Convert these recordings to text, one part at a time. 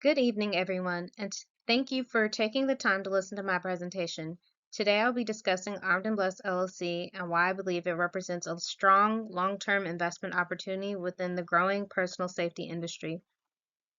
Good evening, everyone, and thank you for taking the time to listen to my presentation. Today, I'll be discussing Armed and Blessed LLC and why I believe it represents a strong long-term investment opportunity within the growing personal safety industry.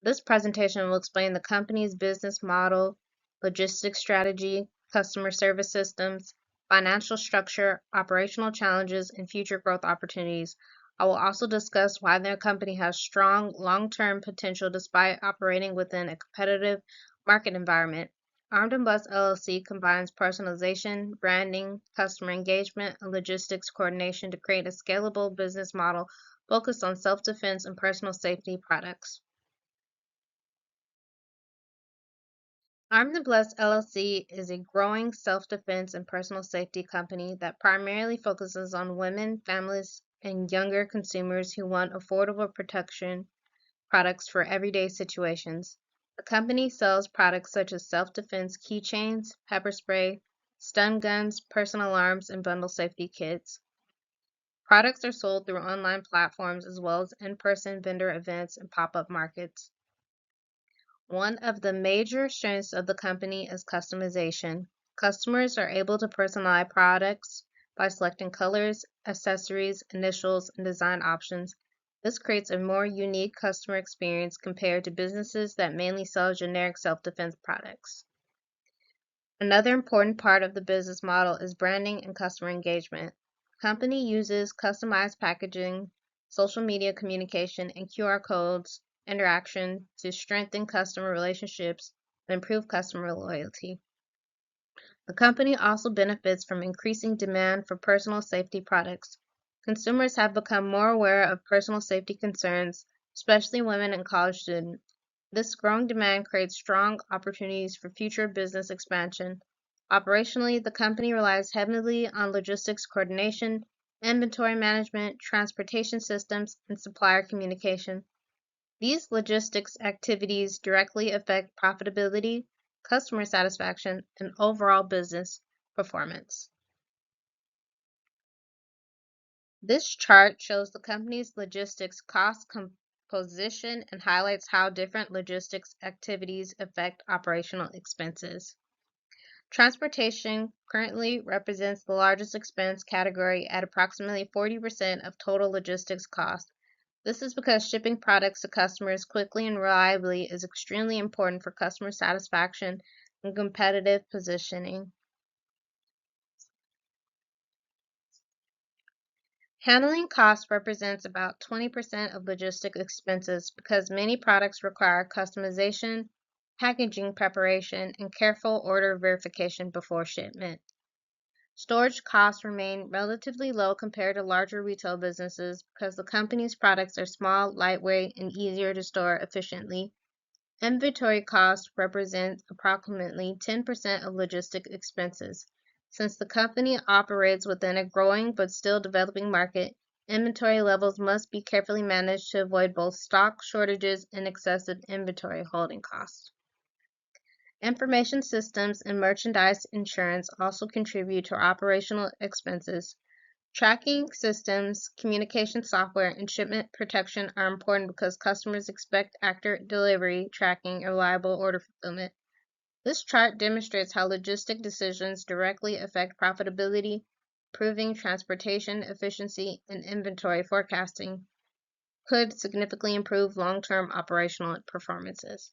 This presentation will explain the company's business model, logistics strategy, customer service systems, financial structure, operational challenges, and future growth opportunities. I will also discuss why their company has strong long-term potential despite operating within a competitive market environment. Armed and Blessed LLC combines personalization, branding, customer engagement, and logistics coordination to create a scalable business model focused on self-defense and personal safety products. Armed and Blessed LLC is a growing self-defense and personal safety company that primarily focuses on women, families, and younger consumers who want affordable protection products for everyday situations. The company sells products such as self-defense keychains, pepper spray, stun guns, personal alarms, and bundle safety kits. Products are sold through online platforms as well as in-person vendor events and pop-up markets. One of the major strengths of the company is customization. Customers are able to personalize products by selecting colors, accessories, initials, and design options. This creates a more unique customer experience compared to businesses that mainly sell generic self-defense products. Another important part of the business model is branding and customer engagement. The company uses customized packaging, social media communication, and QR codes interaction to strengthen customer relationships and improve customer loyalty. The company also benefits from increasing demand for personal safety products. Consumers have become more aware of personal safety concerns, especially women and college students. This growing demand creates strong opportunities for future business expansion. Operationally, the company relies heavily on logistics coordination, inventory management, transportation systems, and supplier communication. These logistics activities directly affect profitability, customer satisfaction, and overall business performance. This chart shows the company's logistics cost composition and highlights how different logistics activities affect operational expenses. Transportation currently represents the largest expense category at approximately 40% of total logistics cost. This is because shipping products to customers quickly and reliably is extremely important for customer satisfaction and competitive positioning. Handling costs represents about 20% of logistic expenses because many products require customization, packaging preparation, and careful order verification before shipment. Storage costs remain relatively low compared to larger retail businesses because the company's products are small, lightweight, and easier to store efficiently. Inventory costs represent approximately 10% of logistic expenses. Since the company operates within a growing but still developing market, inventory levels must be carefully managed to avoid both stock shortages and excessive inventory holding costs. Information systems and merchandise insurance also contribute to operational expenses. Tracking systems, communication software, and shipment protection are important because customers expect accurate delivery, tracking, and reliable order fulfillment. This chart demonstrates how logistic decisions directly affect profitability, improving transportation efficiency and inventory forecasting could significantly improve long-term operational performances.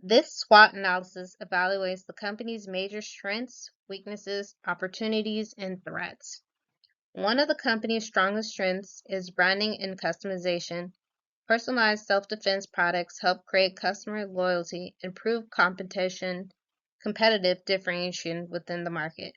This SWOT analysis evaluates the company's major strengths, weaknesses, opportunities, and threats. One of the company's strongest strengths is branding and customization. Personalized self-defense products help create customer loyalty and improve competitive differentiation within the market.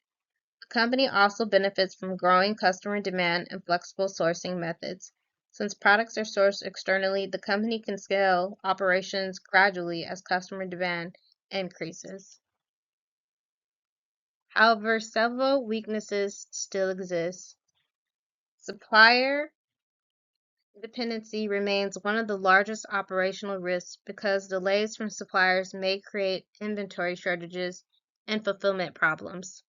The company also benefits from growing customer demand and flexible sourcing methods. Since products are sourced externally, the company can scale operations gradually as customer demand increases. However, several weaknesses still exist. Supplier dependency remains one of the largest operational risks because delays from suppliers may create inventory shortages and fulfillment problems.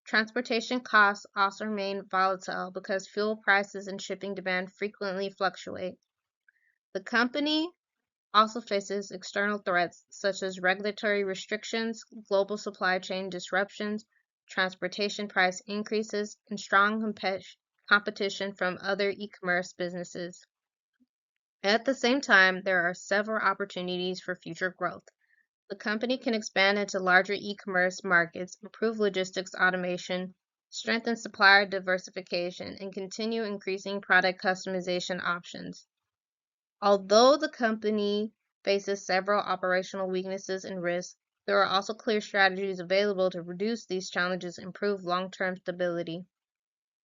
Transportation costs also remain volatile because fuel prices and shipping demand frequently fluctuate. The company also faces external threats such as regulatory restrictions, global supply chain disruptions, transportation price increases, and strong competition from other e-commerce businesses. At the same time, there are several opportunities for future growth. The company can expand into larger e-commerce markets, improve logistics automation, strengthen supplier diversification, and continue increasing product customization options. Although the company faces several operational weaknesses and risks, there are also clear strategies available to reduce these challenges and improve long-term stability.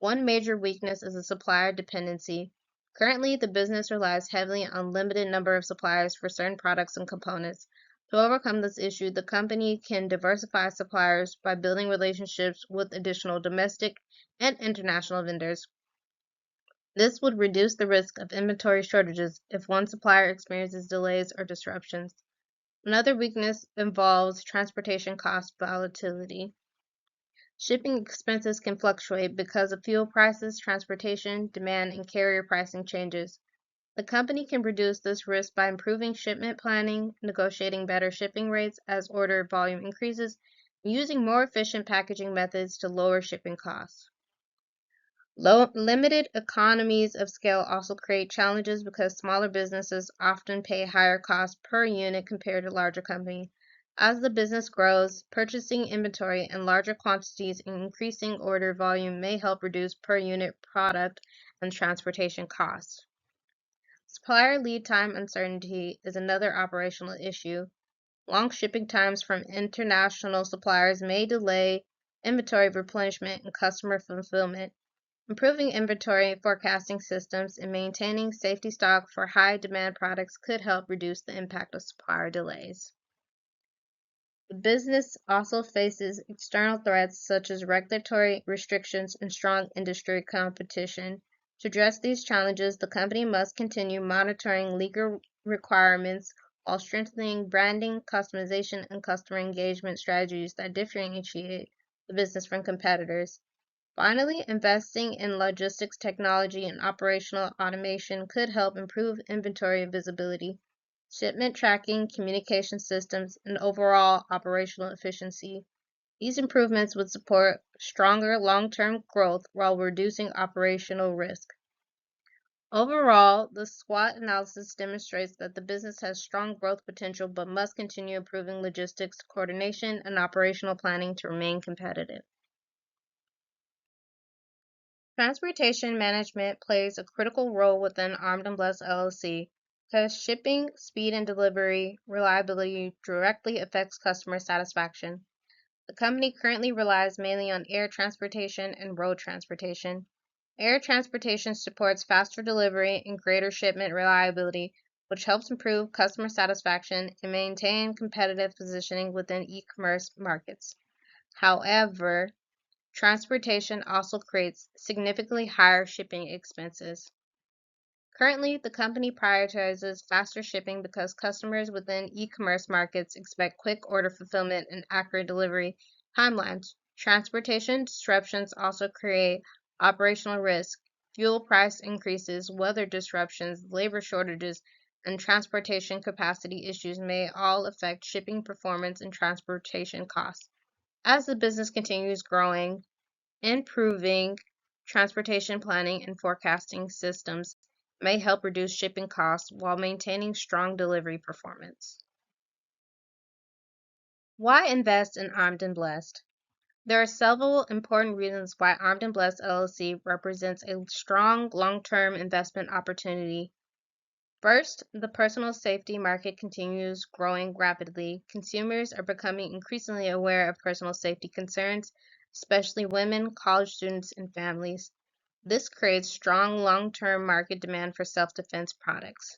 One major weakness is the supplier dependency. Currently, the business relies heavily on a limited number of suppliers for certain products and components. To overcome this issue, the company can diversify suppliers by building relationships with additional domestic and international vendors. This would reduce the risk of inventory shortages if one supplier experiences delays or disruptions. Another weakness involves transportation cost volatility. Shipping expenses can fluctuate because of fuel prices, transportation, demand, and carrier pricing changes. The company can reduce this risk by improving shipment planning, negotiating better shipping rates as order volume increases, and using more efficient packaging methods to lower shipping costs. Limited economies of scale also create challenges because smaller businesses often pay higher costs per unit compared to larger companies. As the business grows, purchasing inventory in larger quantities and increasing order volume may help reduce per unit product and transportation costs. Supplier lead time uncertainty is another operational issue. Long shipping times from international suppliers may delay inventory replenishment and customer fulfillment. Improving inventory forecasting systems and maintaining safety stock for high demand products could help reduce the impact of supplier delays. The business also faces external threats such as regulatory restrictions and strong industry competition. To address these challenges, the company must continue monitoring legal requirements while strengthening branding, customization, and customer engagement strategies that differentiate the business from competitors. Finally, investing in logistics technology and operational automation could help improve inventory visibility, shipment tracking, communication systems, and overall operational efficiency. These improvements would support stronger long-term growth while reducing operational risk. Overall, the SWOT analysis demonstrates that the business has strong growth potential but must continue improving logistics coordination and operational planning to remain competitive. Transportation management plays a critical role within Armed and Blessed LLC because shipping, speed, and delivery reliability directly affects customer satisfaction. The company currently relies mainly on air transportation and road transportation. Air transportation supports faster delivery and greater shipment reliability, which helps improve customer satisfaction and maintain competitive positioning within e-commerce markets. However, transportation also creates significantly higher shipping expenses. Currently, the company prioritizes faster shipping because customers within e-commerce markets expect quick order fulfillment and accurate delivery timelines. Transportation disruptions also create operational risk. Fuel price increases, weather disruptions, labor shortages, and transportation capacity issues may all affect shipping performance and transportation costs. As the business continues growing, improving transportation planning and forecasting systems may help reduce shipping costs while maintaining strong delivery performance. Why invest in Armed and Blessed? There are several important reasons why Armed and Blessed LLC represents a strong long-term investment opportunity. First, the personal safety market continues growing rapidly. Consumers are becoming increasingly aware of personal safety concerns, especially women, college students, and families. This creates strong long-term market demand for self-defense products.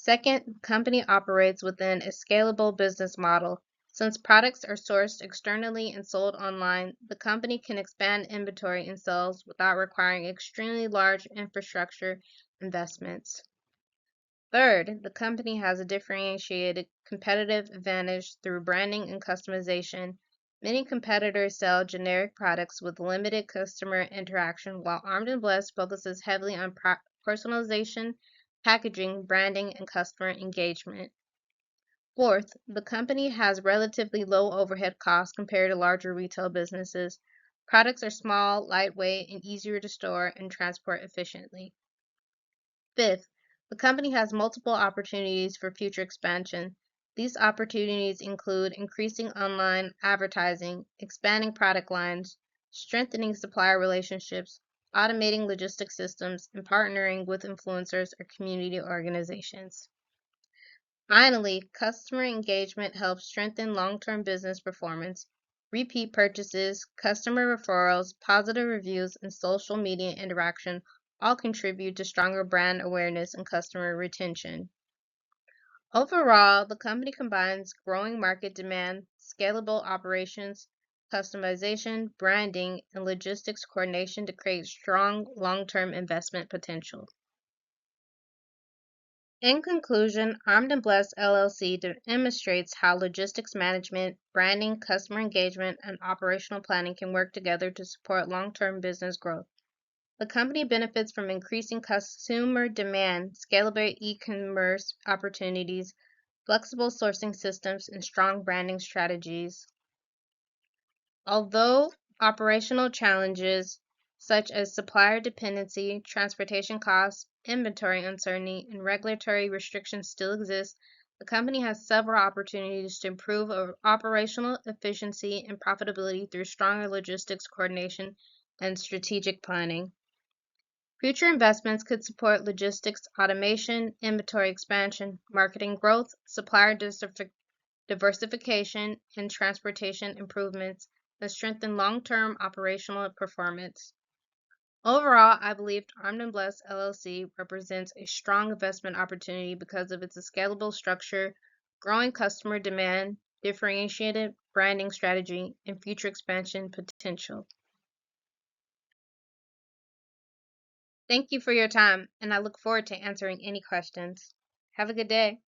Second, the company operates within a scalable business model. Since products are sourced externally and sold online, the company can expand inventory and sales without requiring extremely large infrastructure investments. Third, the company has a differentiated competitive advantage through branding and customization. Many competitors sell generic products with limited customer interaction, while Armed and Blessed focuses heavily on personalization, packaging, branding, and customer engagement. Fourth, the company has relatively low overhead costs compared to larger retail businesses. Products are small, lightweight, and easier to store and transport efficiently. Fifth, the company has multiple opportunities for future expansion. These opportunities include increasing online advertising, expanding product lines, strengthening supplier relationships, automating logistics systems, and partnering with influencers or community organizations. Finally, customer engagement helps strengthen long-term business performance. Repeat purchases, customer referrals, positive reviews, and social media interaction all contribute to stronger brand awareness and customer retention. Overall, the company combines growing market demand, scalable operations, customization, branding, and logistics coordination to create strong long-term investment potential. In conclusion, Armed and Blessed LLC demonstrates how logistics management, branding, customer engagement, and operational planning can work together to support long-term business growth. The company benefits from increasing consumer demand, scalable e-commerce opportunities, flexible sourcing systems, and strong branding strategies. Although operational challenges such as supplier dependency, transportation costs, inventory uncertainty, and regulatory restrictions still exist, the company has several opportunities to improve operational efficiency and profitability through stronger logistics coordination and strategic planning. Future investments could support logistics automation, inventory expansion, marketing growth, supplier diversification, and transportation improvements that strengthen long-term operational performance. Overall, I believe Armed and Blessed LLC represents a strong investment opportunity because of its scalable structure, growing customer demand, differentiated branding strategy, and future expansion potential. Thank you for your time, and I look forward to answering any questions. Have a good day.